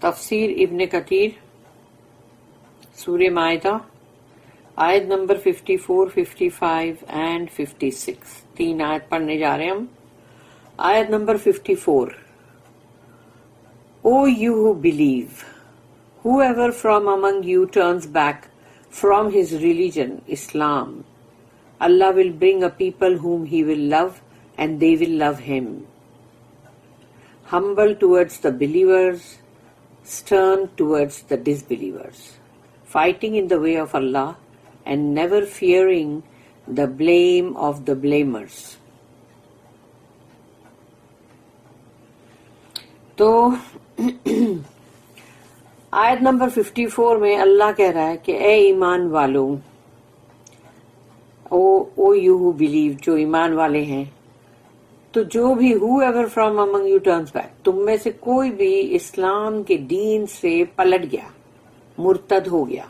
تفسیر ابن کثیر سورہ مائدہ آیت نمبر 54, 55 and 56. 3 آیت پڑھنے جا رہے ہیں ہم. آیت number 54. O you who believe, whoever from among you turns back from his religion, Islam, Allah will bring a people whom he will love and they will love him. Humble towards the believers, stern towards the disbelievers, fighting in the way of Allah and never fearing the blame of the blamers. تو آیت number 54 میں اللہ کہہ رہا ہے کہ اے ایمان والوں، او you who believe, جو ایمان والے ہیں، تو جو بھی whoever from among you turns back، تم میں سے کوئی بھی اسلام کے دین سے پلٹ گیا، مرتد ہو گیا،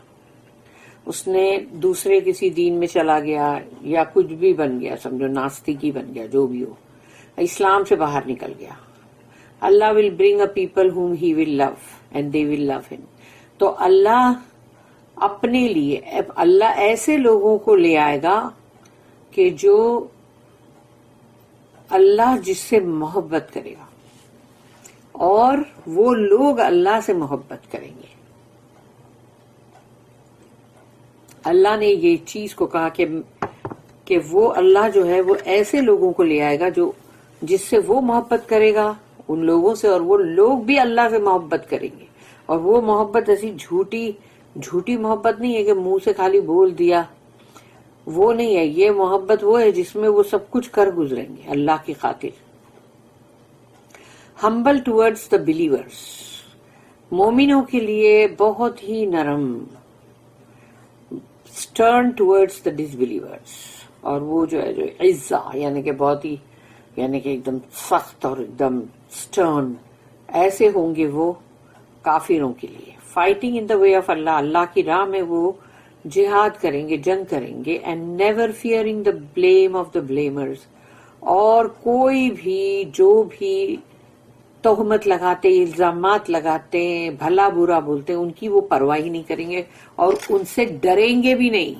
اس نے دوسرے کسی دین میں چلا گیا یا کچھ بھی بن گیا، سمجھو ناستکی بن گیا، جو بھی ہو، اسلام سے باہر نکل گیا، اللہ will bring a people whom he will love and they will love him. تو اللہ اپنے لیے، اللہ ایسے لوگوں کو لے آئے گا کہ جو اللہ جس سے محبت کرے گا اور وہ لوگ اللہ سے محبت کریں گے. اللہ نے یہ چیز کو کہا کہ وہ اللہ جو ہے وہ ایسے لوگوں کو لے آئے گا جو جس سے وہ محبت کرے گا ان لوگوں سے، اور وہ لوگ بھی اللہ سے محبت کریں گے. اور وہ محبت ایسی جھوٹی محبت نہیں ہے کہ منہ سے خالی بول دیا، وہ نہیں ہے. یہ محبت وہ ہے جس میں وہ سب کچھ کر گزریں گے اللہ کی خاطر. ہمبل ٹورڈز دا بلیورز، مومنوں کے لیے بہت ہی نرم. اسٹرن ٹورڈز دا ڈس بلیورز، اور وہ جو ہے جو عزا یعنی کہ بہت ہی یعنی کہ ایک دم سخت اور ایک دم اسٹرن، ایسے ہوں گے وہ کافروں کے لیے. Fighting in the way of Allah, Allah کی راہ میں وہ جہاد کریں گے، جنگ کریں گے. And never fearing the blame of the blamers, اور کوئی بھی جو بھی تہمت لگاتے، الزامات لگاتے ہیں، بھلا برا بولتے ہیں، ان کی وہ پرواہ ہی نہیں کریں گے اور ان سے ڈریں گے بھی نہیں.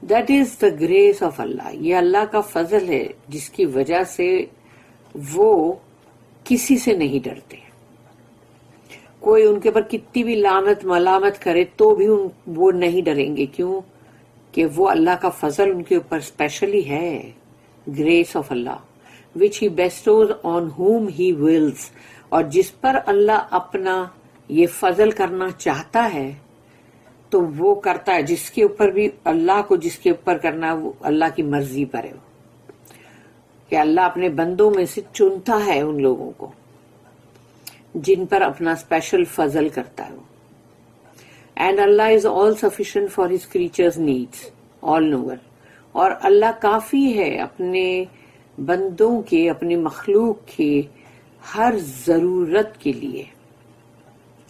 That is the grace of Allah, یہ اللہ کا فضل ہے جس کی وجہ سے وہ کسی سے نہیں ڈرتے. کوئی ان کے پر کتنی بھی لعنت ملامت کرے تو بھی وہ نہیں ڈریں گے. کیوں؟ کہ وہ اللہ کا فضل ان کے اوپر اسپیشلی ہے. Grease of Allah which he bestows on whom he wills، اور جس پر اللہ اپنا یہ فضل کرنا چاہتا ہے تو وہ کرتا ہے. جس کے اوپر بھی اللہ کو جس کے اوپر کرنا ہے وہ اللہ کی مرضی پر ہے، کہ اللہ اپنے بندوں میں سے چنتا ہے ان لوگوں کو جن پر اپنا اسپیشل فضل کرتا ہے. And Allah is all sufficient for his creatures needs, all knower, اور اللہ کافی ہے اپنے بندوں کے، اپنے مخلوق کے ہر ضرورت کے لیے.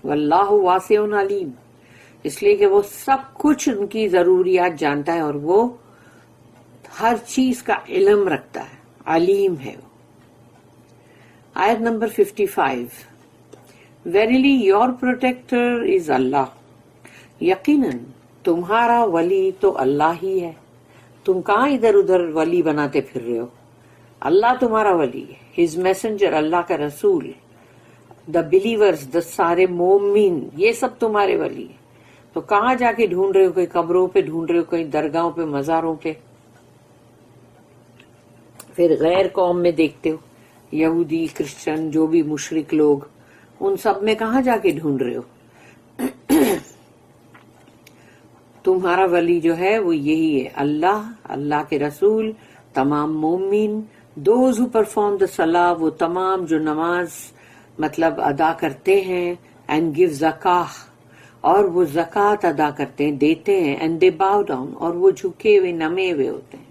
واللہ واسع علیم، اس لیے کہ وہ سب کچھ ان کی ضروریات جانتا ہے اور وہ ہر چیز کا علم رکھتا ہے، علیم ہے وہ. آیت number 55. Verily your protector is Allah، یقیناً تمہارا ولی تو اللہ ہی ہے. تم کہاں ادھر ادھر ولی بناتے پھر رہے ہو؟ اللہ تمہارا ولی ہے. ہز میسنجر، اللہ کا رسول. دا بلیورز، دا سارے مومن، یہ سب تمہارے ولی ہیں. تو کہاں جا کے ڈھونڈ رہے ہو؟ کہیں قبروں پہ ڈھونڈ رہے ہو، کہیں درگاہوں پہ، مزاروں پہ. پھر غیر قوم میں دیکھتے ہو، یہودی، کرسچن، جو بھی مشرک لوگ، ان سب میں کہاں جا کے ڈھونڈ رہے ہو؟ تمہارا ولی جو ہے وہ یہی ہے، اللہ، اللہ کے رسول، تمام مومن. دوز ہو پرفارم دا صلاح، وہ تمام جو نماز مطلب ادا کرتے ہیں. اینڈ گیو زکاہ، اور وہ زکوٰۃ ادا کرتے ہیں، دیتے ہیں. اینڈ دے باؤ ڈاؤن، اور وہ جھکے ہوئے، نمے ہوئے ہوتے ہیں.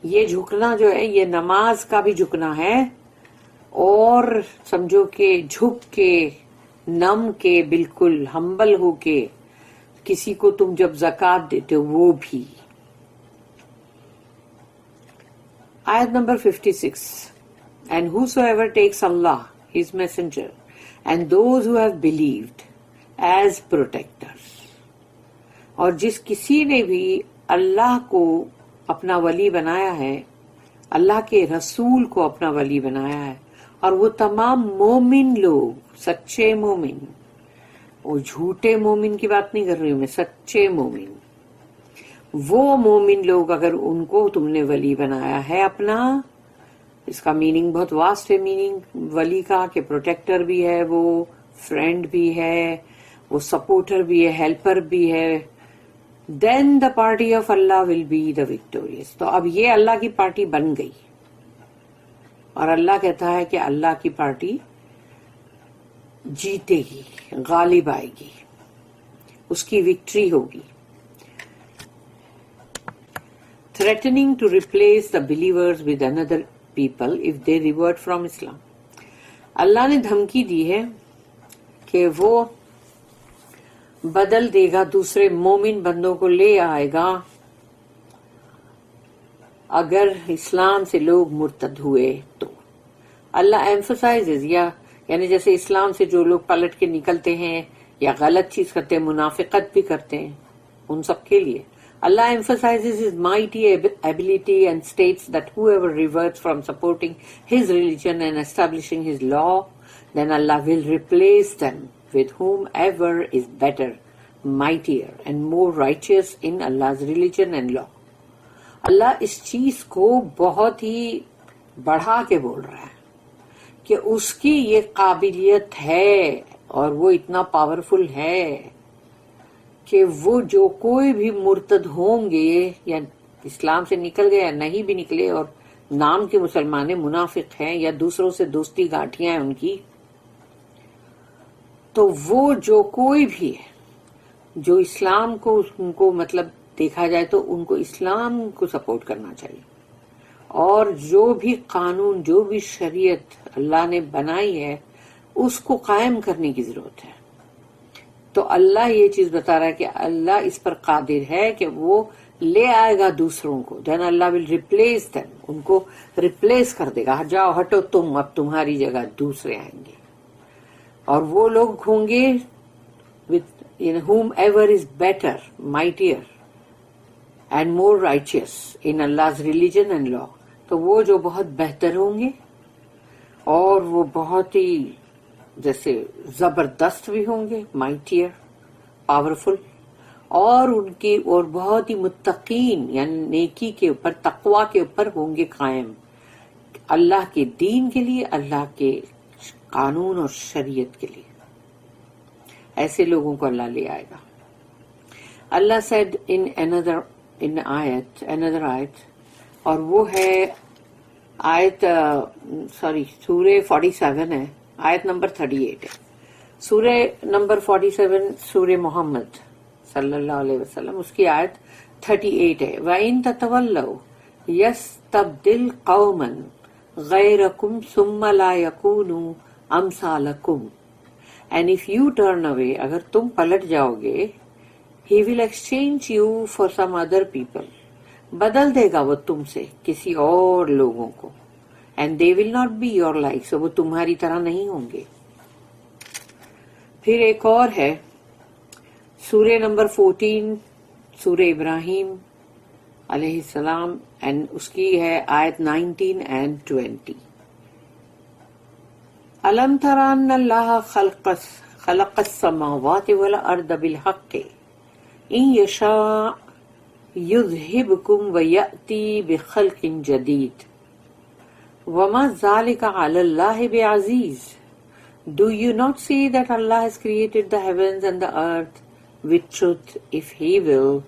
یہ جھکنا جو ہے یہ نماز کا بھی جھکنا ہے، اور سمجھو کہ جھک کے، نم کے، بالکل ہمبل ہو کے کسی کو تم جب زکوٰۃ دیتے ہو وہ بھی. آیت number 56. And whosoever takes Allah his messenger, and those who have believed as protectors. اور جس کسی نے بھی اللہ کو اپنا ولی بنایا ہے، اللہ کے رسول کو اپنا ولی بنایا ہے، اور وہ تمام مومن لوگ، سچے مومن، وہ جھوٹے مومن کی بات نہیں کر رہی ہوں میں، سچے مومن، وہ مومن لوگ اگر ان کو تم نے ولی بنایا ہے اپنا، اس کا میننگ بہت واسٹ ہے، میننگ ولی کا کہ پروٹیکٹر بھی ہے، وہ فرینڈ بھی ہے، وہ سپورٹر بھی ہے، ہیلپر بھی ہے، then the party of Allah will be the victorious. تو اب یہ اللہ کی پارٹی بن گئی، اور اللہ کہتا ہے کہ اللہ کی پارٹی جیتے گی، غالب آئے گی، اس کی وکٹری ہوگی. Threatening to replace the believers with another people if they revert from Islam. اللہ نے دھمکی دی ہے کہ وہ بدل دے گا، دوسرے مومن بندوں کو لے آئے گا اگر اسلام سے لوگ مرتد ہوئے تو. اللہ ایمفسائزز، یعنی جیسے اسلام سے جو لوگ پلٹ کے نکلتے ہیں یا غلط چیز کرتے ہیں، منافقت بھی کرتے ہیں، ان سب کے لیے Allah emphasizes his mighty ability and states that whoever reverts from supporting his religion and establishing his law, then Allah will replace them with whomever is better, mightier and more righteous in Allah's religion and law. اللہ اس چیز کو بہت ہی بڑھا کے بول رہا ہے کہ اس کی یہ قابلیت ہے اور وہ اتنا پاورفل ہے کہ وہ جو کوئی بھی مرتد ہوں گے یا اسلام سے نکل گئے یا نہیں بھی نکلے اور نام کے مسلمان منافق ہیں یا دوسروں سے دوستی گاٹھیاں ہیں ان کی، تو وہ جو کوئی بھی ہے جو اسلام کو ان کو مطلب دیکھا جائے تو ان کو اسلام کو سپورٹ کرنا چاہیے، اور جو بھی قانون جو بھی شریعت اللہ نے بنائی ہے اس کو قائم کرنے کی ضرورت ہے. تو اللہ یہ چیز بتا رہا ہے کہ اللہ اس پر قادر ہے کہ وہ لے آئے گا دوسروں کو. دین اللہ ول ریپلیس دیم، ان کو ریپلیس کر دے گا، جاؤ ہٹو تم، اب تمہاری جگہ دوسرے آئیں گے، اور وہ لوگ ہوں گے with whomever is better, mightier and more righteous in Allah's religion and law. تو وہ جو بہت بہتر ہوں گے اور وہ بہت ہی جیسے زبردست بھی ہوں گے، مائٹیئر، پاورفل، اور ان کی اور بہت ہی متقین یعنی نیکی کے اوپر، تقوی کے اوپر ہوں گے قائم، اللہ کے دین کے لیے، اللہ کے قانون اور شریعت کے لیے. ایسے لوگوں کو اللہ لے آئے گا. اللہ said in another آیت، اور وہ ہے آیت سورہ 47 ہے، آیت نمبر 38 ہے. سورہ نمبر 47 سورہ محمد صلی اللہ علیہ وسلم، اس کی آیت 38 ہے. وَإِن تَتَوَلَّوْا يَسْتَبْدِلْ قَوْمًا غَيْرَكُمْ ثُمَّ لَا يَكُونُوا أَمْثَالَكُمْ. And if you turn away، اگر تم پلٹ جاؤ گے، He will exchange you for some other people. بدل دے گا وہ تم سے کسی اور لوگوں کو. And they will not be your like. So وہ تمہاری طرح نہیں ہوں گے. پھر ایک اور ہے سورہ نمبر 14 سورہ ابراہیم علیہ السلام، and اس کی ہے آیت 19 and 20. أَلَمْ تَرَ أَنَّ اللَّهَ خَلَقَ السَّمَاوَاتِ وَالْأَرْضَ بِالْحَقِّ إِن يَشَاءْ يُذْهِبْكُمْ وَيَأْتِي بِخَلْقٍ جَدِيدٍ وَمَا ذَلِكَ عَلَى اللَّهِ بِعَزِيزٍ. Do you not see that Allah has created the heavens and the earth with truth? If He will,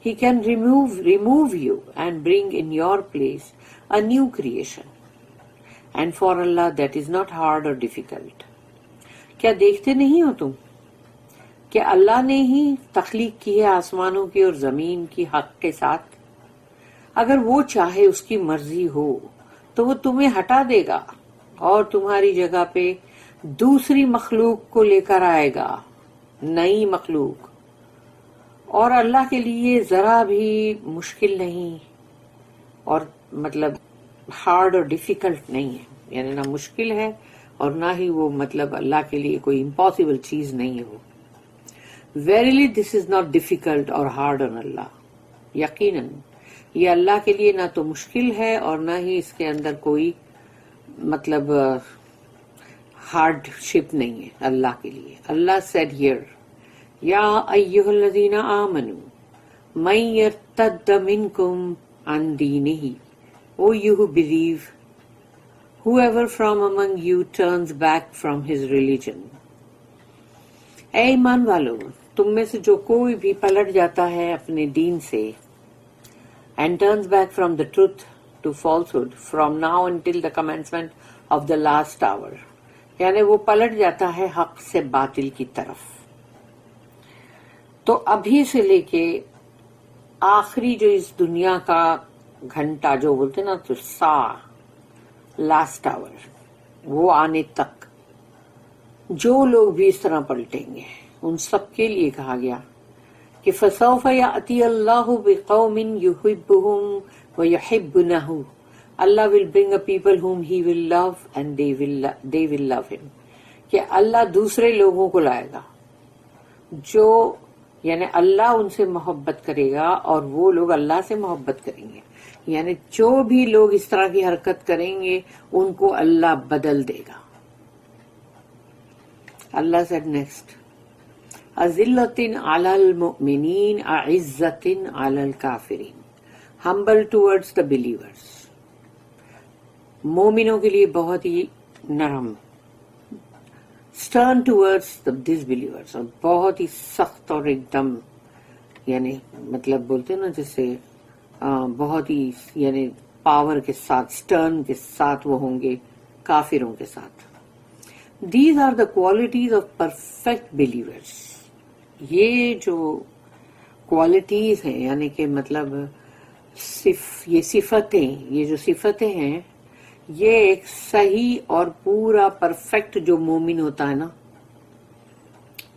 He can remove you and bring in your place a new creation. And for Allah that is not hard or difficult. کیا دیکھتے نہیں ہو تم کہ اللہ نے ہی تخلیق کی ہے آسمانوں کی اور زمین کی حق کے ساتھ؟ اگر وہ چاہے، اس کی مرضی ہو، تو وہ تمہیں ہٹا دے گا اور تمہاری جگہ پہ دوسری مخلوق کو لے کر آئے گا، نئی مخلوق. اور اللہ کے لیے ذرا بھی مشکل نہیں، اور مطلب ہارڈ اور ڈیفیکلٹ نہیں ہے، یعنی نہ مشکل ہے اور نہ ہی وہ مطلب اللہ کے لیے کوئی امپاسبل چیز نہیں ہے وہ. Verily this is not difficult or hard on Allah. یقیناً یہ اللہ کے لیے نہ تو مشکل ہے اور نہ ہی اس کے اندر کوئی مطلب ہارڈ شپ نہیں ہے اللہ کے لیے. اللہ said here, یا ایھا الذین آمنوا من یرتد منکم عن دینہ, O you who believe, whoever from among you turns back from his religion. اے ایمان والو, تم میں سے جو کوئی بھی پلٹ جاتا ہے اپنے دین سے, and turns back from the truth to falsehood from now until the commencement of the last hour, یعنی وہ پلٹ جاتا ہے حق سے باطل کی طرف. تو ابھی سے لے کے آخری جو اس دنیا کا گھنٹہ جو بولتے نا تو سا لاسٹ آور, وہ آنے تک جو لوگ بھی اس طرح پلٹیں گے ان سب کے لیے کہا گیا کہ فَسَوْفَ يَأْتِي اللَّهُ بِقَوْمٍ يُحِبُّهُمْ وَيُحِبُّونَهُ, Allah will bring a people whom he will love and they will love him. کہ اللہ دوسرے لوگوں کو لائے گا جو یعنی اللہ ان سے محبت کرے گا اور وہ لوگ اللہ سے محبت کریں گے. یعنی جو بھی لوگ اس طرح کی حرکت کریں گے ان کو اللہ بدل دے گا. اللہ said next, أَذِلَّةٍ عَلَى الْمُؤْمِنِينَ أَعِزَّةٍ عَلَى الْكَافِرِينَ, humble towards the believers, مومنوں کے لیے بہت ہی نرم, stern towards the disbelievers, اور بہت ہی سخت اور ایک دم یعنی مطلب بولتے نا جیسے بہت ہی یعنی پاور کے ساتھ stern کے ساتھ وہ ہوں گے کافروں کے ساتھ. These are the qualities of perfect believers. یہ جو کوالٹیز ہیں یعنی کہ مطلب یہ صفتیں, یہ جو صفتیں ہیں یہ ایک صحیح اور پورا پرفیکٹ جو مومن ہوتا ہے نا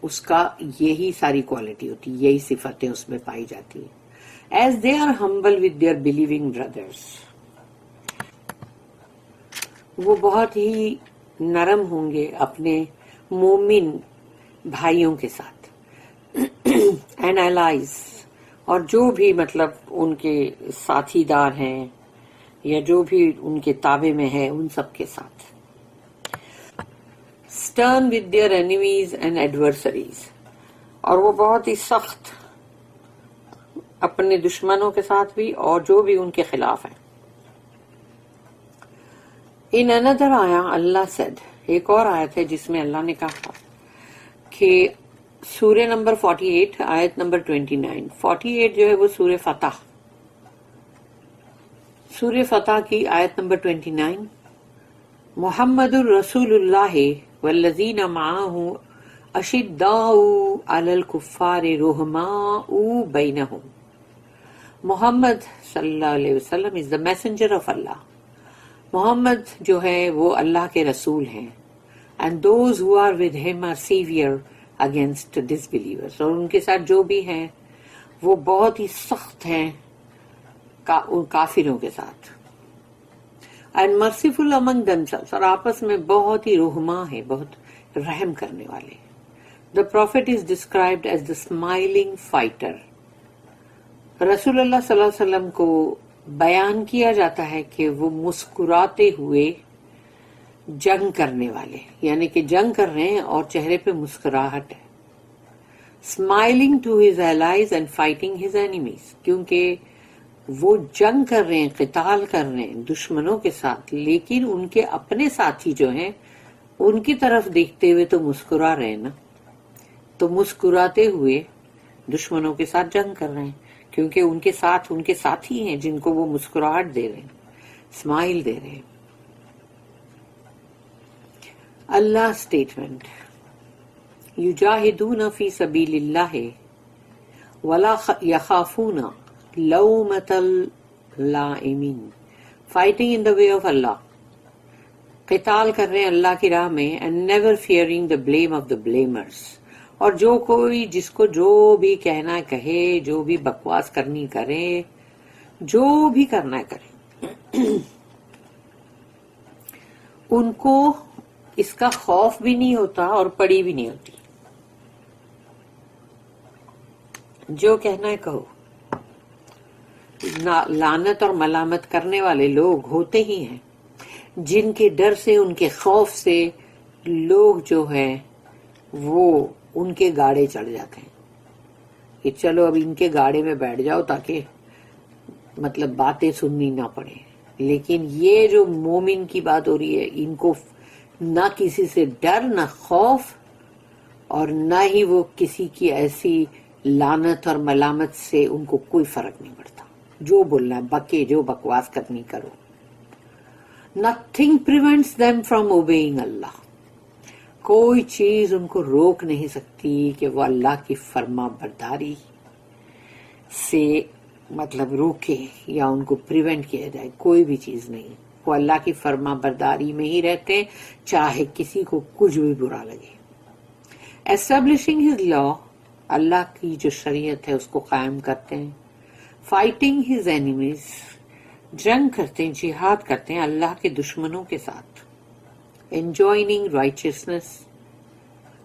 اس کا یہی ساری کوالٹی ہوتی, یہی صفتیں اس میں پائی جاتی ہیں. As they are humble with their believing brothers, وہ بہت ہی نرم ہوں گے اپنے مومن بھائیوں کے ساتھ, and allies, اور جو بھی مطلب ان کے ساتھی دار ہیں یا جو بھی ان کے تابع میں ہے ان سب کے ساتھ. stern with their enemies and adversaries, اور وہ بہت ہی سخت اپنے دشمنوں کے ساتھ بھی اور جو بھی ان کے خلاف ہیں. In another آیا اللہ said, ایک اور آیت ہے جس میں اللہ نے کہا کہ سورہ نمبر 48 آیت نمبر 29, 48 جو ہے وہ سورہ فتح, سورہ فتح کی آیت نمبر 29, محمد الرسول اللہ والذین معہ اشداء علی الکفار رحماء بینہم. محمد صلی اللہ علیہ وسلم is the messenger of Allah. محمد جو ہے وہ اللہ کے رسول ہیں, and those who are with him are severe against disbelievers, اور ان کے ساتھ جو بھی ہیں وہ بہت ہی سخت ہیں کافروں کے ساتھ. and merciful among themselves, اور آپس میں بہت ہی رحماء ہیں, بہت رحم کرنے والے. The prophet is described as the smiling fighter. رسول اللہ صلی اللہ علیہ وسلم کو بیان کیا جاتا ہے کہ وہ مسکراتے ہوئے جنگ کرنے والے, یعنی کہ جنگ کر رہے ہیں اور چہرے پہ مسکراہٹ ہے. Smiling to his allies and fighting his enemies, کیونکہ وہ جنگ کر رہے ہیں, قتال کر رہے ہیں دشمنوں کے ساتھ, لیکن ان کے اپنے ساتھی جو ہیں ان کی طرف دیکھتے ہوئے تو مسکرا رہے ہیں نا, تو مسکراتے ہوئے دشمنوں کے ساتھ جنگ کر رہے ہیں کیونکہ ان کے ساتھ ان کے ساتھی ہیں جن کو وہ مسکراہٹ دے رہے ہیں, اسمائل دے رہے ہیں. اللہ اسٹیٹمنٹ, یجاہدون فی سبیل اللہ ولا یخافون لومۃ اللائمین, fighting in the way of اللہ, قتال کر رہے ہیں اللہ کی راہ میں, and never fearing the blame of the blamers, اور جو کوئی جس کو جو بھی کہنا ہے کہے, جو بھی بکواس کرنی کرے, جو بھی کرنا ہے کرے, ان کو اس کا خوف بھی نہیں ہوتا اور پڑی بھی نہیں ہوتی. جو کہنا ہے کہو. لعنت اور ملامت کرنے والے لوگ ہوتے ہی ہیں جن کے ڈر سے، ان کے خوف سے لوگ جو ہے وہ ان کے گاڑے چڑھ جاتے ہیں کہ چلو اب ان کے گاڑے میں بیٹھ جاؤ تاکہ مطلب باتیں سننی نہ پڑے. لیکن یہ جو مومن کی بات ہو رہی ہے، ان کو نہ کسی سے ڈر، نہ خوف، اور نہ ہی وہ کسی کی ایسی لعنت اور ملامت سے ان کو کوئی فرق نہیں پڑتا. جو بولنا ہے بکے، جو بکواس کرنی کرو. Nothing prevents them from obeying Allah. کوئی چیز ان کو روک نہیں سکتی کہ وہ اللہ کی فرما برداری سے مطلب روکے یا ان کو پریونٹ کیا جائے. کوئی بھی چیز نہیں. وہ اللہ کی فرما برداری میں ہی رہتے ہیں چاہے کسی کو کچھ بھی برا لگے. Establishing his law, اللہ کی جو شریعت ہے اس کو قائم کرتے ہیں. Fighting his enemies, جنگ کرتے ہیں، جہاد کرتے ہیں اللہ کے دشمنوں کے ساتھ. Enjoining righteousness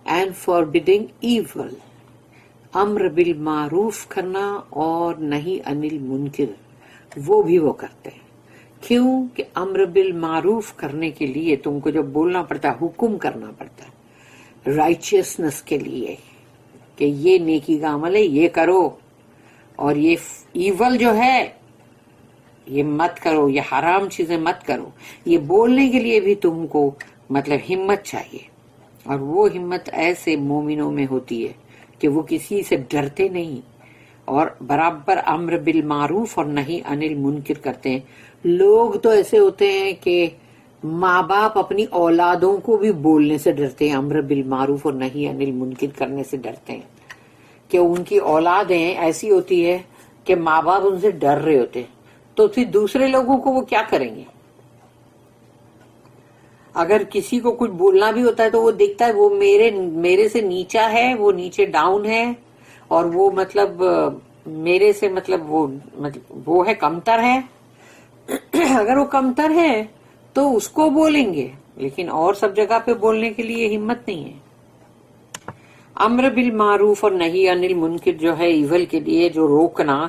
and forbidding evil, امر بالمعروف کرنا اور نہیں انل منکر، وہ بھی وہ کرتے ہیں. کیوں کہ امر بالمعروف کرنے کے لیے تم کو جب بولنا پڑتا ہے، حکم کرنا پڑتا ہے رائچیسنس کے لیے کہ یہ نیکی کا عمل ہے، یہ کرو، اور یہ ایول جو ہے یہ مت کرو، یہ حرام چیزیں مت کرو. یہ بولنے کے لیے بھی تم کو مطلب ہمت چاہیے، اور وہ ہمت ایسے مومنوں میں ہوتی ہے کہ وہ کسی سے ڈرتے نہیں اور برابر امر بالمعروف اور نہیں انل منکر کرتے ہیں. لوگ تو ایسے ہوتے ہیں کہ ماں باپ اپنی اولادوں کو بھی بولنے سے ڈرتے ہیں، امر بالمعروف اور نہیں انل منکر کرنے سے ڈرتے ہیں کہ ان کی اولادیں ایسی ہوتی ہے کہ ماں باپ ان سے ڈر رہے ہوتے ہیں، تو پھر دوسرے لوگوں کو وہ کیا کریں گے؟ اگر کسی کو کچھ بولنا بھی ہوتا ہے تو وہ دیکھتا ہے وہ میرے سے نیچا ہے، وہ نیچے ڈاؤن ہے، اور وہ مطلب میرے سے مطلب وہ ہے کمتر ہے. اگر وہ کمتر ہے تو اس کو بولیں گے، لیکن اور سب جگہ پہ بولنے کے لیے ہمت نہیں ہے. امر بالمعروف اور نہیں انل منکر جو ہے ایول کے لیے جو روکنا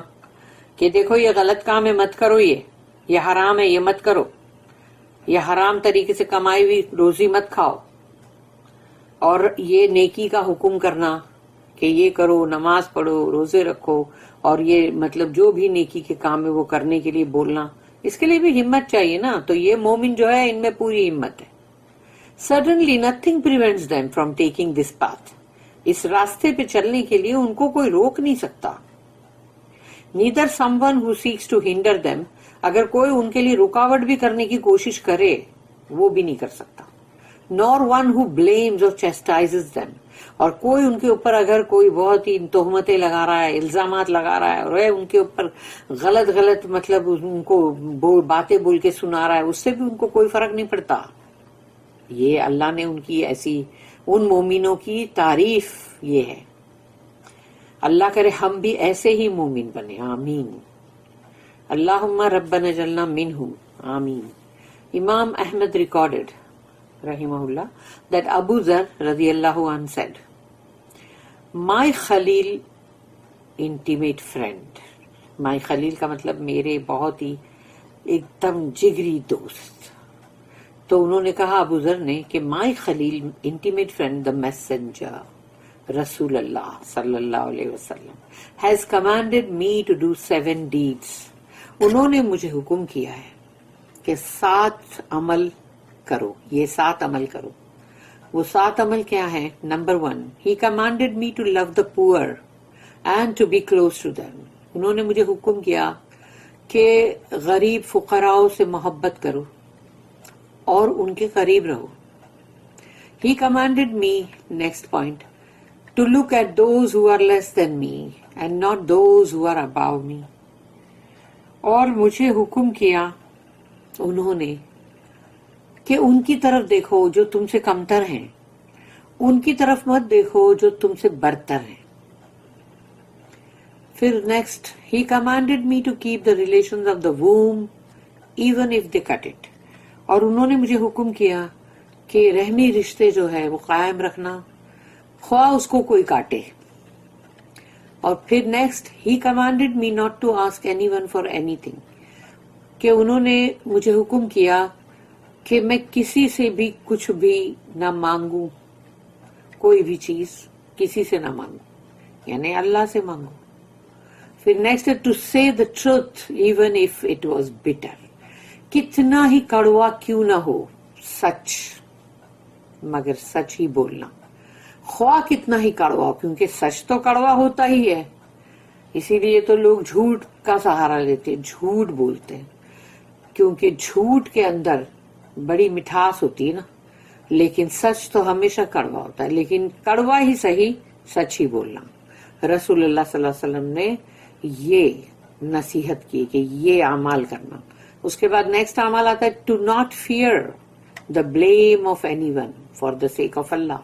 کہ دیکھو یہ غلط کام ہے مت کرو، یہ حرام ہے یہ مت کرو، یہ حرام طریقے سے کمائی ہوئی روزی مت کھاؤ، اور یہ نیکی کا حکم کرنا کہ یہ کرو، نماز پڑھو، روزے رکھو، اور یہ مطلب جو بھی نیکی کے کام ہے وہ کرنے کے لیے بولنا، اس کے لیے بھی ہمت چاہیے نا. تو یہ مومن جو ہے ان میں پوری ہمت ہے. Suddenly nothing prevents them from taking this path. اس راستے پہ چلنے کے لیے ان کو کوئی روک نہیں سکتا. Neither someone who seeks to hinder them, اگر کوئی ان کے لیے رکاوٹ بھی کرنے کی کوشش کرے وہ بھی نہیں کر سکتا. Nor one who blames or chastises them, اور کوئی ان کے اوپر اگر کوئی بہت ہی تہمتیں لگا رہا ہے، الزامات لگا رہا ہے، اور ان کے اوپر غلط مطلب ان کو باتیں بول کے سنا رہا ہے، اس سے بھی ان کو کوئی فرق نہیں پڑتا. یہ اللہ نے ان کی ایسی ان مومنوں کی تعریف یہ ہے. اللہ کرے ہم بھی ایسے ہی مومن بنے. آمین. اللہم ربنا جلنا منہم. آمین. امام احمد ریکارڈڈ رحمہ اللہ that Abu Zar رضی اللہ عنہ said, my Khalil intimate friend. my Khalil کا مطلب میرے بہت ہی ایک دم جگری دوست. تو انہوں نے کہا ابو ذر نے کہ my Khalil intimate friend the messenger رسول اللہ صلی اللہ علیہ وسلم has commanded me to do 7 deeds. انہوں نے مجھے حکم کیا ہے کہ 7 عمل کرو. یہ 7 عمل کرو. وہ 7 عمل کیا ہے؟ Number 1, he commanded me to love the poor and to be close to them. انہوں نے مجھے حکم کیا کہ غریب فقراؤں سے محبت کرو اور ان کے قریب رہو. He commanded me, next point, to look at those who are less than me and not those who are above me. اور مجھے حکم کیا انہوں نے کہ ان کی طرف دیکھو جو تم سے کمتر ہیں، ان کی طرف مت دیکھو جو تم سے برتر ہیں. پھر next, he commanded me to keep the relations of the womb even if they cut it. اور انہوں نے مجھے حکم کیا کہ رحمی رشتے جو ہے وہ قائم رکھنا، خواہ اس کو کوئی کاٹے. اور پھر next, he commanded me not to ask anyone for anything, کہ انہوں نے مجھے حکم کیا کہ میں کسی سے بھی کچھ بھی نہ مانگوں، کوئی بھی چیز کسی سے نہ مانگوں، یعنی اللہ سے مانگوں. پھر نیکسٹ، ٹو سے the truth even if it was butter, کتنا ہی کڑوا کیوں نہ ہو سچ، مگر سچ ہی بولنا، خواہ کتنا ہی کڑوا ہو، کیونکہ سچ تو کڑوا ہوتا ہی ہے. اسی لیے تو لوگ جھوٹ کا سہارا لیتے، جھوٹ بولتے ہیں، کیونکہ جھوٹ کے اندر بڑی مٹھاس ہوتی ہے نا. لیکن سچ تو ہمیشہ کڑوا ہوتا ہے، لیکن کڑوا ہی صحیح، سچ ہی بولنا. رسول اللہ صلی اللہ علیہ وسلم نے یہ نصیحت کی کہ یہ اعمال کرنا. اس کے بعد نیکسٹ اعمال آتا ہے to not fear the blame of anyone for the sake of Allah.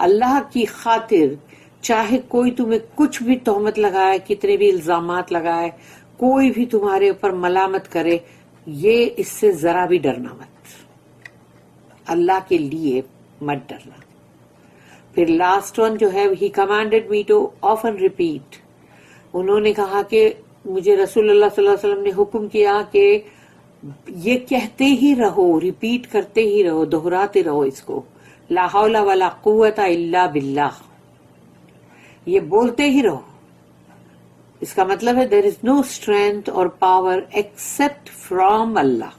Allah کی خاطر چاہے کوئی تمہیں کچھ بھی تہمت لگائے، کتنے بھی الزامات لگائے، کوئی بھی تمہارے اوپر ملامت کرے، یہ اس سے ذرا بھی ڈرنا مت، اللہ کے لیے مت ڈرنا. پھر لاسٹ ون جو ہے، he commanded me to often repeat, انہوں نے کہا کہ مجھے رسول اللہ صلی اللہ علیہ وسلم نے حکم کیا کہ یہ کہتے ہی رہو، ریپیٹ کرتے ہی رہو، دہراتے رہو اس کو، لا حول ولا قوت الا باللہ، یہ بولتے ہی رہو. اس کا مطلب ہے دیر از نو اسٹرینتھ اور پاور ایکسپٹ فرام اللہ،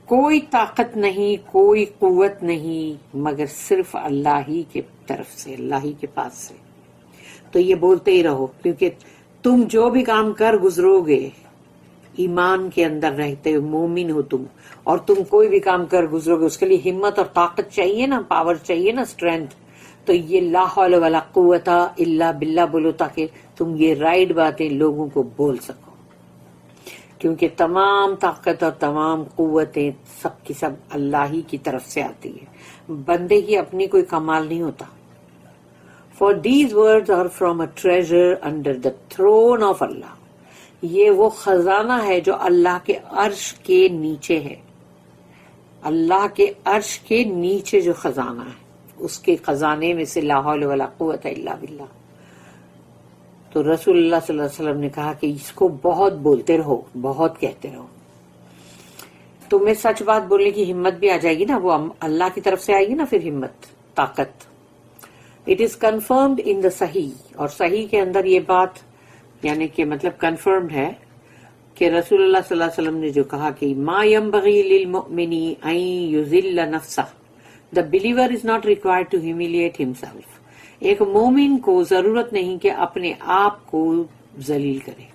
کوئی طاقت نہیں، کوئی قوت نہیں، مگر صرف اللہ ہی کی طرف سے، اللہ ہی کے پاس سے. تو یہ بولتے ہی رہو، کیونکہ تم جو بھی کام کر گزرو گے ایمان کے اندر رہتے ہو، مومن ہو تم، اور تم کوئی بھی کام کر گزرو گے اس کے لیے ہمت اور طاقت چاہیے نا، پاور چاہیے نا، اسٹرینتھ. تو یہ لا حول ولا قوت الا باللہ بولو، تاکہ تم یہ رائٹ باتیں لوگوں کو بول سکو، کیونکہ تمام طاقت اور تمام قوتیں سب کی سب اللہ ہی کی طرف سے آتی ہے، بندے کی اپنی کوئی کمال نہیں ہوتا. For these words are from a treasure under the throne of Allah. یہ وہ خزانہ ہے جو اللہ کے عرش کے نیچے ہے، اللہ کے عرش کے نیچے جو خزانہ ہے، اس کے خزانے میں سے لا حول ولا قوت الا باللہ. تو رسول اللہ صلی اللہ علیہ وسلم نے کہا کہ اس کو بہت بولتے رہو، بہت کہتے رہو. تمہیں سچ بات بولنے کی ہمت بھی آ جائے گی نا، وہ اللہ کی طرف سے آئے گی نا پھر ہمت، طاقت. اٹ از کنفرمڈ ان دا صحیح، اور صحیح کے اندر یہ بات یعنی کہ مطلب کنفرمڈ ہے کہ رسول اللہ صلی اللہ علیہ وسلم نے جو کہا کہ ما ينبغي للمؤمن ان يذل نفسه، the believer is not required to humiliate himself. ایک مومن کو ضرورت نہیں کہ اپنے آپ کو ذلیل کرے.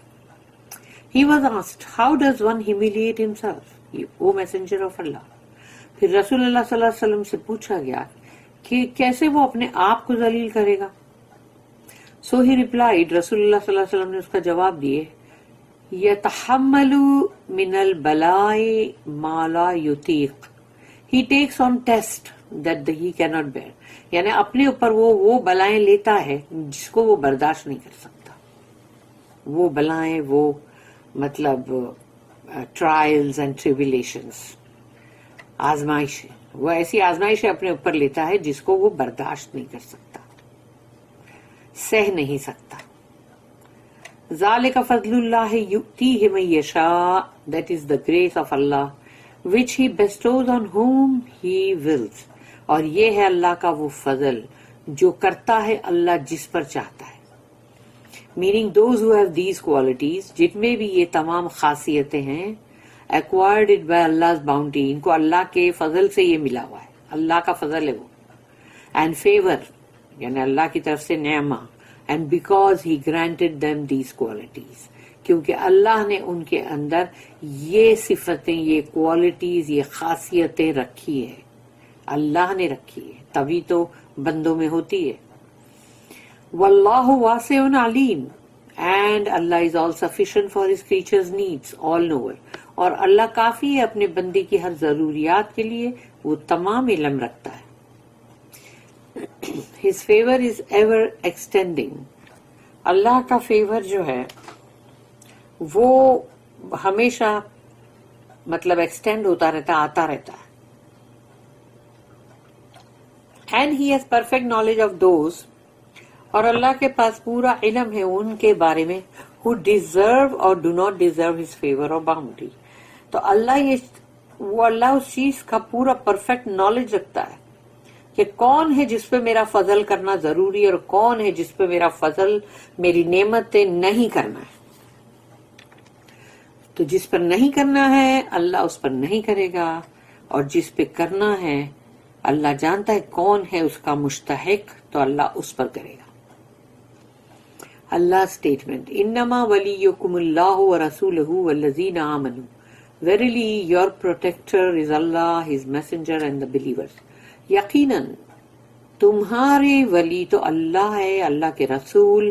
He was asked, how does one humiliate himself, O messenger of Allah? پھر رسول اللہ صلی اللہ علیہ وسلم سے پوچھا گیا کہ کیسے وہ اپنے آپ کو ذلیل کرے گا. So he replied, رسول اللہ صلی اللہ علیہ وسلم نے اس کا جواب دیے، يتحمل من البلاء ما لا يطيق. He takes on test that he cannot bear. یعنی اپنے اوپر وہ بلائیں لیتا ہے جس کو وہ برداشت نہیں کر سکتا. وہ بلائیں، وہ مطلب ٹرائلز اینڈ ٹریبولیشنز، آزمائشیں، وہ ایسی آزمائشیں اپنے اوپر لیتا ہے جس کو وہ برداشت نہیں کر سکتا، سہ نہیں سکتا. ذالک فضل اللہ یؤتیہ من یشاء، that is the grace of Allah which he bestows on whom he wills. اور یہ ہے اللہ کا وہ فضل جو کرتا ہے اللہ جس پر چاہتا ہے. meaning those who have these qualities، جن میں بھی یہ تمام خاصیتیں ہیں، acquired it by Allah's bounty، ان کو اللہ کے فضل سے یہ ملا ہوا ہے، اللہ کا فضل ہے وہ. and favor، یعنی اللہ کی طرف سے نعمہ. and because he granted them these qualities، کیونکہ اللہ نے ان کے اندر یہ صفتیں، یہ کوالٹیز، یہ خاصیتیں رکھی ہے، اللہ نے رکھی ہے، تبھی تو بندوں میں ہوتی ہے. واللہ واسع علیم، and Allah is all sufficient for his creatures' needs، all knower. اور اللہ کافی ہے اپنے بندے کی ہر ضروریات کے لیے، وہ تمام علم رکھتا ہے. His favor is ever extending، اللہ کا فیور جو ہے وہ ہمیشہ مطلب ایکسٹینڈ ہوتا رہتا، آتا رہتا ہے. And he has perfect knowledge of those, اور اللہ کے پاس پورا علم ہے ان کے بارے میں who deserve or do not deserve his favor or bounty. تو اللہ اس چیز کا پورا پرفیکٹ نالج رکھتا ہے کہ کون ہے جس پہ میرا فضل کرنا ضروری اور کون ہے جس پہ میرا فضل، میری نعمتیں نہیں کرنا ہے. تو جس پر نہیں کرنا ہے اللہ اس پر نہیں کرے گا، اور جس پہ کرنا ہے اللہ جانتا ہے کون ہے اس کا مستحق، تو اللہ اس پر کرے گا. اللہ اسٹیٹمنٹ، انما ولیکم اللہ ورسولہ والذین آمنوا، verily your protector is Allah, his messenger and the believers. یقیناً تمہارے ولی تو اللہ ہے، اللہ کے رسول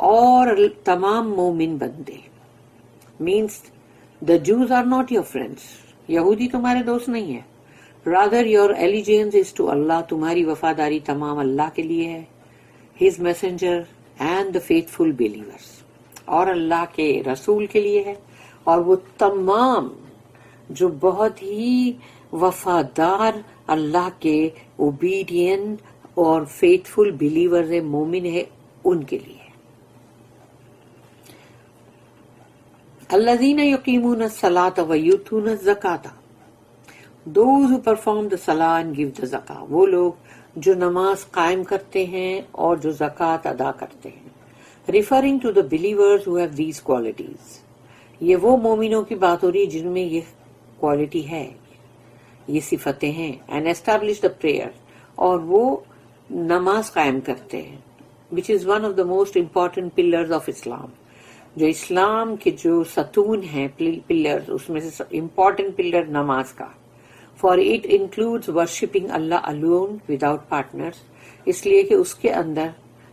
اور تمام مومن بندے. means the Jews are not your friends. یہودی تمہارے دوست نہیں ہے. rather your allegiance is to Allah، تمہاری وفاداری تمام اللہ کے لیے ہے. his messenger and the faithful believers، اور اللہ کے رسول کے لیے ہے، اور وہ تمام جو بہت ہی وفادار اللہ کے اوبیڈینٹ اور فیتھفل بلیورز ہیں، مومن ہے، ان کے لیے. الذین یقیمون الصلاۃ ویؤتون الزکاۃ، those who perform the salah and give the zakah، وہ لوگ جو نماز قائم کرتے ہیں اور جو زکوٰۃ ادا کرتے ہیں. Referring to the believers who have these qualities, یہ وہ مومنوں کی بات ہو رہی ہے جن میں یہ کوالٹی ہے، یہ صفتیں ہیں. اینڈ اسٹیبلش دا پریئر، اور وہ نماز قائم کرتے ہیں، which is one of the most important pillars of Islam. جو اسلام کے جو ستون ہیں پلرز، اس میں سے امپورٹنٹ پلر نماز کا. For it includes worshipping Allah alone without partners، اس لیے کہ اس کے اندر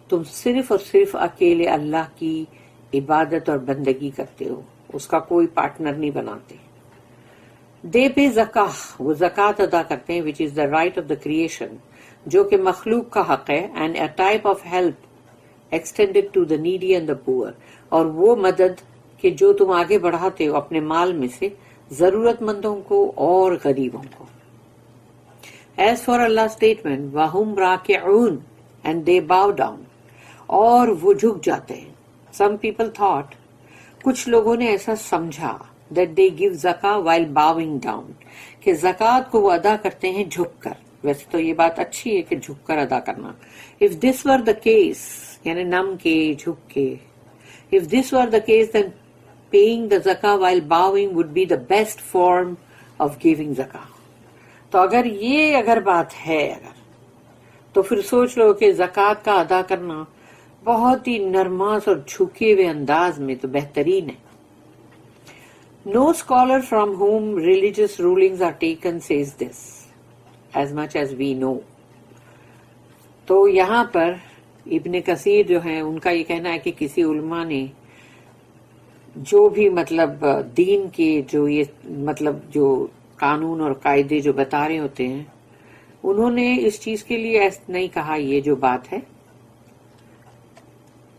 تم صرف اور صرف اکیلے اللہ کی عبادت اور بندگی کرتے ہو، اس کا کوئی پارٹنر نہیں بناتے. دے پے زکاہ، وہ زکوٰۃ ادا کرتے ہیں، which is the right of the creation، جو کہ مخلوق کا حق ہے. and a type of help extended to the needy and the poor، اور وہ مدد کہ جو تم آگے بڑھاتے ہو اپنے مال میں سے ضرورت مندوں کو اور غریبوں کو. As for Allah's statement، وَهُمْ رَاكِعُونَ، and they bow down، اور وہ جھک جاتے ہیں. Some people thought، کچھ لوگوں نے ایسا سمجھا that they give zakah while bowing down، کہ زکوٰۃ کو وہ ادا کرتے ہیں جھک کر. ویسے تو یہ بات اچھی ہے کہ جھک کر ادا کرنا. If this were the case، یعنی نم کے جھک کے، if this were the case then paying the zakah while bowing would be the best form of giving zakah. تو اگر بات ہے تو پھر سوچ لو کہ زکوٰۃ کا ادا کرنا بہت ہی نرماس اور جھکے ہوئے انداز میں تو بہترین ہے. No scholar from whom religious rulings are taken says this as much as we know. تو یہاں پر ابن کثیر جو ہیں ان کا یہ کہنا ہے کہ کسی علماء نے جو بھی مطلب دین کے جو یہ مطلب جو قانون اور قاعدے جو بتا رہے ہوتے ہیں، انہوں نے اس چیز کے لیے ایسا نہیں کہا یہ جو بات ہے.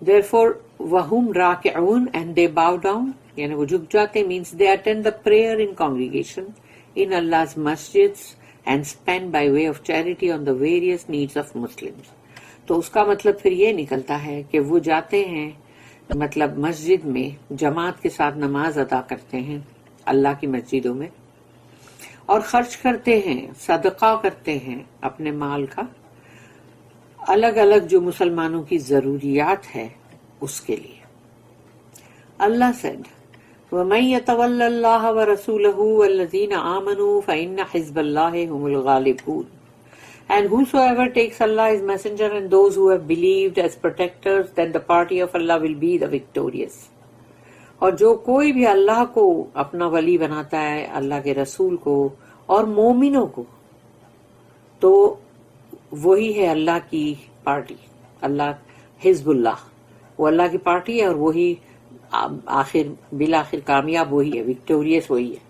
therefore وَهُمْ رَاكِعُونَ and they bow down، یعنی وہ جھک جاتے، means they attend the prayer in congregation in Allah's masjids and spend by way of charity on the various needs of Muslims. تو اس کا مطلب پھر یہ نکلتا ہے کہ وہ جاتے ہیں مطلب مسجد میں جماعت کے ساتھ نماز ادا کرتے ہیں اللہ کی مسجدوں میں، اور خرچ کرتے ہیں، صدقہ کرتے ہیں اپنے مال کا الگ الگ جو مسلمانوں کی ضروریات ہے اس کے لیے. اللہ said وَمَن يَتَوَلَّ اللَّهَ وَرَسُولَهُ وَالَّذِينَ آمَنُوا فَإِنَّ حِزْبَ اللَّهِ هُمُ الْغَالِبُونَ. And whosoever takes Allah his messenger and those who have believed as protectors, then the party of Allah will be the victorious. اور جو کوئی بھی اللہ کو اپنا ولی بناتا ہے، اللہ کے رسول کو اور مومنوں کو، تو وہی ہے اللہ کی پارٹی. اللہ حزب اللہ، وہ اللہ کی پارٹی ہے، اور وہی آخر بالآخر کامیاب وہی ہے، وکٹوریس وہی ہے.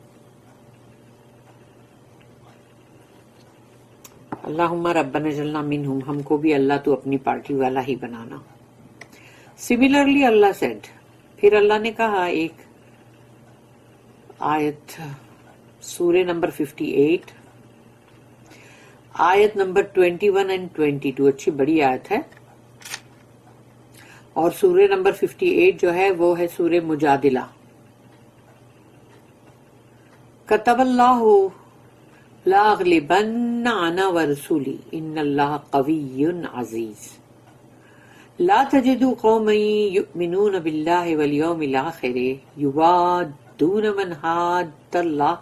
اللہم ربنا اجعلنا منہم، ہم کو بھی اللہ تو اپنی پارٹی والا ہی بنانا. سملرلی اللہ سیڈ، پھر اللہ نے کہا ایک آیت سورہ نمبر 58، آیت نمبر 21 and 22 اچھی بڑی آیت ہے. اور سورہ نمبر 58 جو ہے وہ ہے سورہ مجادلہ. کتب اللہ لاغلبن انا ورسولی ان اللہ قوی عزیز. لا تجد قوما یؤمنون باللہ والیوم الآخر یوادون من حاد اللہ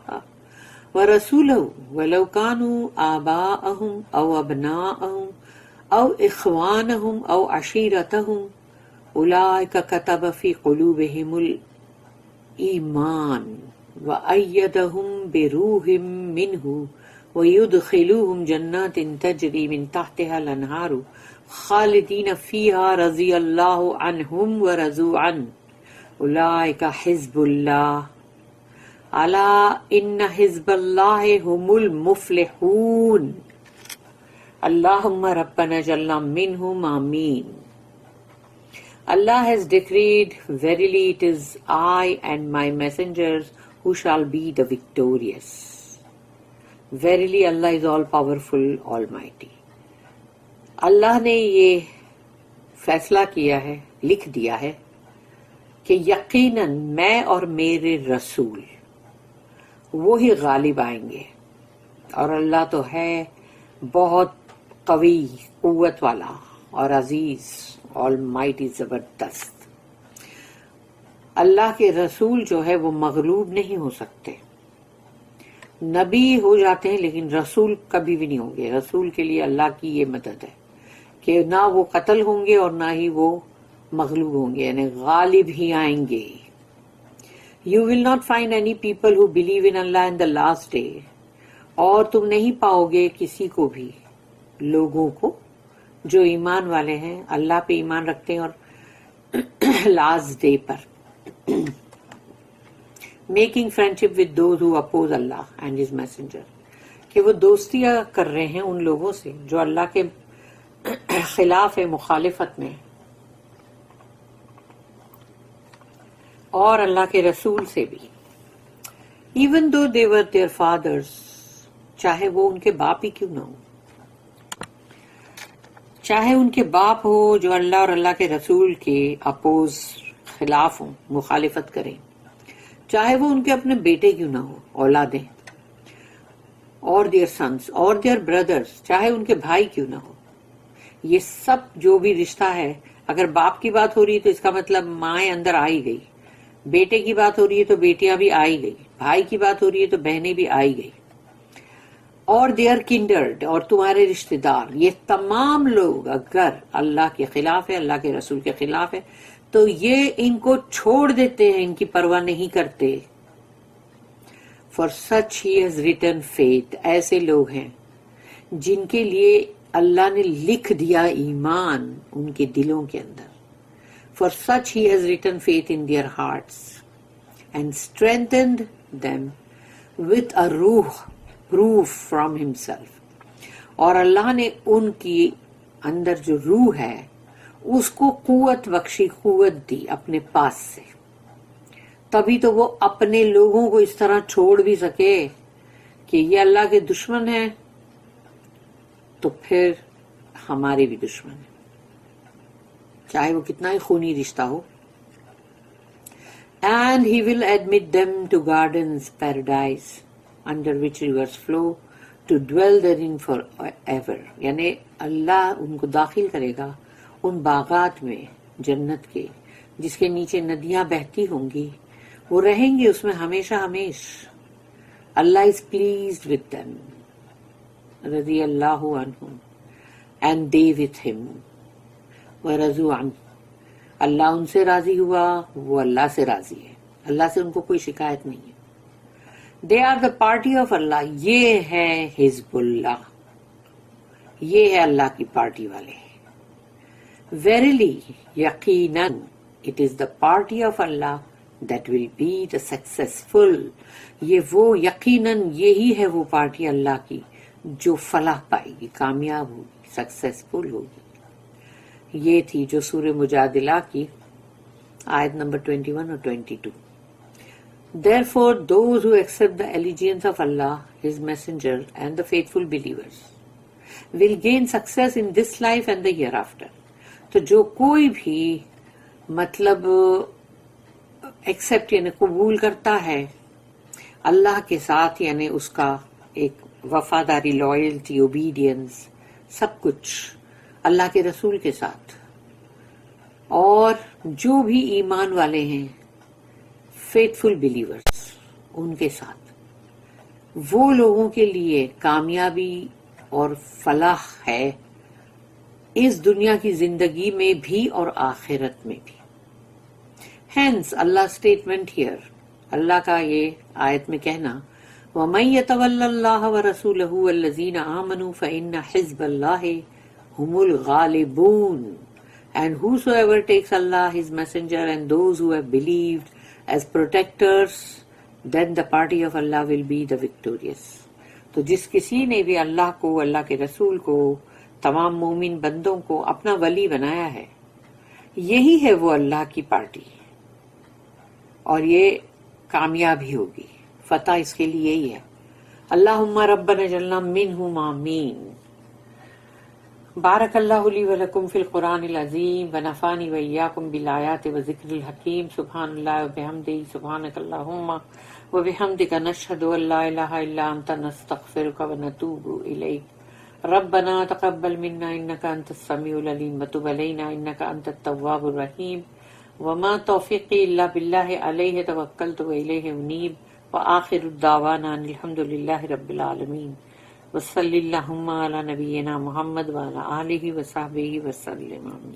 ورسولہ ولو كانوا آباءهم او ابناءهم او اخوانهم او عشیرتهم اولئک کتب فی قلوبهم الایمان وأیدهم بروح منہ ویدخلوهم جنات تجری من تحتها الانہار خالدین فیہا رضی اللہ عنہم ورضوا عنہ اولئک حزب اللہ الا ان حزب اللہ هم المفلحون. اللہم ربنا جلنا منہم آمین. Allah has decreed, verily it is I and my messengers who shall be the victorious. Verily Allah is all powerful, almighty. اللہ نے یہ فیصلہ کیا ہے، لکھ دیا ہے کہ یقیناً میں اور میرے رسول وہی غالب آئیں گے. اور اللہ تو ہے بہت قوی، قوت والا اور عزیز، آلمائٹی، زبردست. اللہ کے رسول جو ہے وہ مغلوب نہیں ہو سکتے. نبی ہو جاتے ہیں لیکن رسول کبھی بھی نہیں ہوں گے. رسول کے لیے اللہ کی یہ مدد ہے کہ نہ وہ قتل ہوں گے اور نہ ہی وہ مغلوب ہوں گے، یعنی غالب ہی آئیں گے. You will not find any people who believe in Allah in the last day. اور تم نہیں پاؤ گے کسی کو بھی، لوگوں کو جو ایمان والے ہیں، اللہ پہ ایمان رکھتے ہیں اور لاسٹ ڈے پر. Making friendship with those who oppose اللہ اینڈ ہز میسنجر، کہ وہ دوستیاں کر رہے ہیں ان لوگوں سے جو اللہ کے خلاف ہے، مخالفت میں، اور اللہ کے رسول سے بھی. Even though they were their fathers, چاہے وہ ان کے باپ ہی کیوں نہ ہو، چاہے ان کے باپ ہو جو اللہ اور اللہ کے رسول کے اپوز، خلاف ہوں، مخالفت کریں، چاہے وہ ان کے اپنے بیٹے کیوں نہ ہو، اولادیں، اور دیئر سنس اور دیئر بردرز، چاہے ان کے بھائی کیوں نہ ہو. یہ سب جو بھی رشتہ ہے، اگر باپ کی بات ہو رہی ہے تو اس کا مطلب مائیں اندر آئی گئی، بیٹے کی بات ہو رہی ہے تو بیٹیاں بھی آئی گئی، بھائی کی بات ہو رہی ہے تو بہنیں بھی آئی گئی، اور دیئر کنڈرڈ، اور تمہارے رشتہ دار. یہ تمام لوگ اگر اللہ کے خلاف ہے، اللہ کے رسول کے خلاف ہے، تو یہ ان کو چھوڑ دیتے ہیں، ان کی پرواہ نہیں کرتے. For such he has written faith. ایسے لوگ ہیں جن کے لیے اللہ نے لکھ دیا ایمان ان کے دلوں کے اندر. For such he has written faith in their hearts and strengthened them with a روح from himself. اور اللہ نے ان کی اندر جو روح ہے اس کو قوت بخشی، قوت دی اپنے پاس سے. تبھی تو وہ اپنے لوگوں کو اس طرح چھوڑ بھی سکے کہ یہ اللہ کے دشمن ہیں تو پھر ہمارے بھی دشمن ہیں، چاہے وہ کتنا ہی خونی رشتہ ہو. And he will admit them to gardens paradise under which rivers flow to dwell therein forever. یعنی اللہ ان کو داخل کرے گا ان باغات میں جنت کے جس کے نیچے ندیاں بہتی ہوں گی، وہ رہیں گے اس میں ہمیشہ ہمیش. اللہ is pleased with them. رضی اللہ عنہم and they with him. ورضوا عنہ. اللہ ان سے راضی ہوا، وہ اللہ سے راضی ہے، اللہ سے ان کو کوئی شکایت نہیں ہے. They are the party of Allah. یہ ہے حزب اللہ، یہ ہے اللہ کی پارٹی والے. Verily, یقیناً it is the party of Allah that will be the successful. یہ وہ یقیناً یہی ہے وہ پارٹی اللہ کی جو فلاح پائے گی، کامیاب ہوگی، سکسیسفل ہوگی. یہ تھی جو سورہ مجادلہ کی آیت نمبر 21 اور 22. Therefore, those who accept the allegiance of Allah, His Messenger, and the faithful believers, will gain success in this life and the hereafter. تو جو کوئی بھی مطلب ایکسپٹ یعنی قبول کرتا ہے اللہ کے ساتھ، یعنی اس کا ایک وفاداری، لائلٹی، اوبیڈینس، سب کچھ اللہ کے رسول کے ساتھ، اور جو بھی ایمان والے ہیں فیتھفل بلیورز ان کے ساتھ، وہ لوگوں کے لیے کامیابی اور فلاح ہے اس دنیا کی زندگی میں بھی اور آخرت میں بھی. ہینس اللہ اسٹیٹمنٹ ہیئر، اللہ کا یہ آیت میں کہنا وَمَن يَتَوَلَّ اللَّهَ وَرَسُولَهُ وَالَّذِينَ آمَنُوا فَإِنَّ حِزْبَ اللَّهِ هُمُ الْغَالِبُونَ. And whosoever takes Allah, His messenger, and those who have believed as protectors, then the party of Allah will be the victorious. تو جس کسی نے بھی اللہ کو، اللہ کے رسول کو، تمام مومن بندوں کو اپنا ولی بنایا ہے، یہی ہے وہ اللہ کی پارٹی، اور یہ کامیاب ہی ہوگی، فتح اس کے لیے ہی ہے. اللہم ربنا اجعلنا منہم آمین. بارک اللہ لی ولکم فی القرآن العظیم ونفعنی وإیاکم بالآیات وذکر الحکیم. سبحان اللہ وبحمدہ، سبحانک اللہم وبحمدک، نشہد ان لا الہ الا انت، نستغفرک ونتوب الیک. ربنا تقبل منا انک انت السمیع العلیم وتب علینا انک انت التواب الرحیم. وما توفیقی الا باللہ علیہ توکلت والیہ انیب. وآخر الدعوانا ان الحمد للہ رب العالمین. وصلی اللہم علی نبینا محمد وعلی آلہ وصحبہ وسلم. آمین.